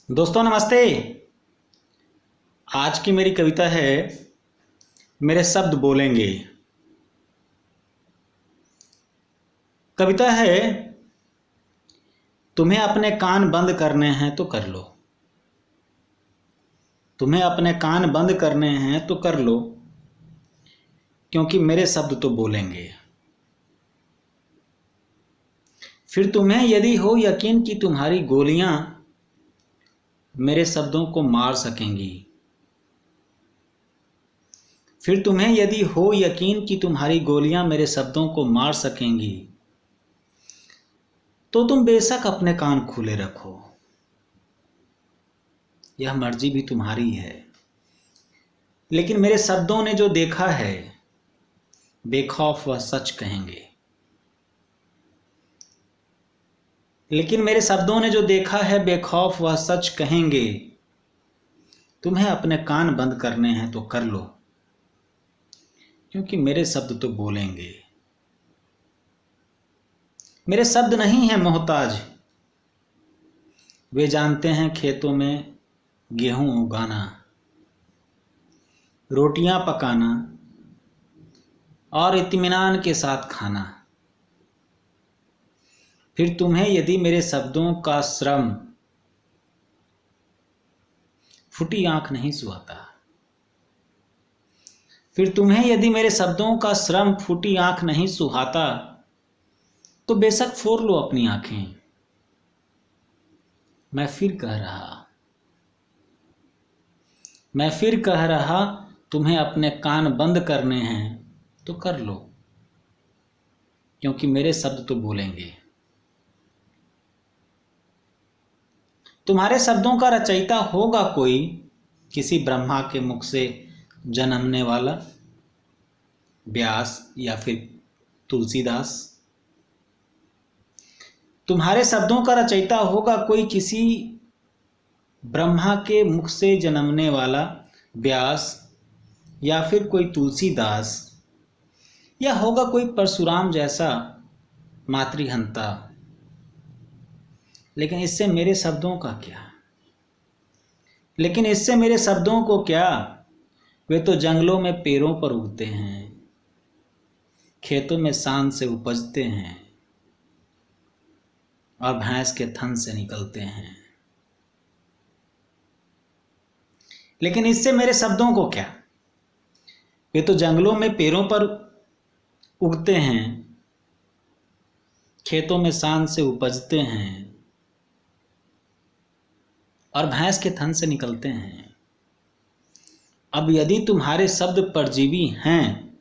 दोस्तों नमस्ते। आज की मेरी कविता है मेरे शब्द बोलेंगे। कविता है, तुम्हें अपने कान बंद करने हैं तो कर लो। तुम्हें अपने कान बंद करने हैं तो कर लो, क्योंकि मेरे शब्द तो बोलेंगे। फिर तुम्हें यदि हो यकीन कि तुम्हारी गोलियां मेरे शब्दों को मार सकेंगी। फिर तुम्हें यदि हो यकीन कि तुम्हारी गोलियां मेरे शब्दों को मार सकेंगी, तो तुम बेशक अपने कान खुले रखो। यह मर्जी भी तुम्हारी है, लेकिन मेरे शब्दों ने जो देखा है बेखौफ वह सच कहेंगे। लेकिन मेरे शब्दों ने जो देखा है बेखौफ वह सच कहेंगे। तुम्हें अपने कान बंद करने हैं तो कर लो, क्योंकि मेरे शब्द तो बोलेंगे। मेरे शब्द नहीं हैं मोहताज, वे जानते हैं खेतों में गेहूं उगाना, रोटियां पकाना और इत्मीनान के साथ खाना। फिर तुम्हें यदि मेरे शब्दों का श्रम फूटी आंख नहीं सुहाता। फिर तुम्हें यदि मेरे शब्दों का श्रम फूटी आंख नहीं सुहाता, तो बेशक फोड़ लो अपनी आंखें। मैं फिर कह रहा तुम्हें अपने कान बंद करने हैं तो कर लो, क्योंकि मेरे शब्द तो बोलेंगे। तुम्हारे शब्दों का रचयिता होगा कोई, किसी ब्रह्मा के मुख से जन्मने वाला, व्यास या फिर तुलसीदास। तुम्हारे शब्दों का रचयिता होगा कोई, किसी ब्रह्मा के मुख से जन्मने वाला, व्यास या फिर कोई तुलसीदास, या होगा कोई परशुराम जैसा मातृहंता। लेकिन इससे मेरे शब्दों को क्या? वे तो जंगलों में पेड़ों पर उगते हैं, खेतों में शान से उपजते हैं और भैंस के थन से निकलते हैं। लेकिन इससे मेरे शब्दों को क्या? वे तो जंगलों में पेड़ों पर उगते हैं, खेतों में शान से उपजते हैं और भैंस के थन से निकलते हैं। अब यदि तुम्हारे शब्द परजीवी हैं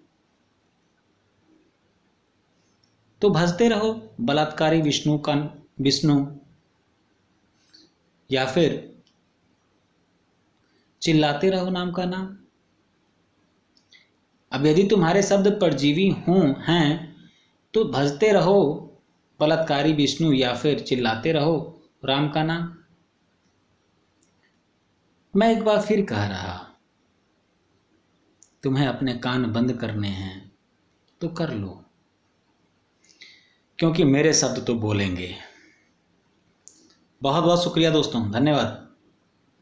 तो भजते रहो बलात्कारी विष्णु, या फिर चिल्लाते रहो नाम का नाम। अब यदि तुम्हारे शब्द परजीवी हैं तो भजते रहो बलात्कारी विष्णु या फिर चिल्लाते रहो राम का नाम। मैं एक बार फिर कह रहा, तुम्हें अपने कान बंद करने हैं तो कर लो, क्योंकि मेरे शब्द तो बोलेंगे। बहुत बहुत शुक्रिया दोस्तों, धन्यवाद।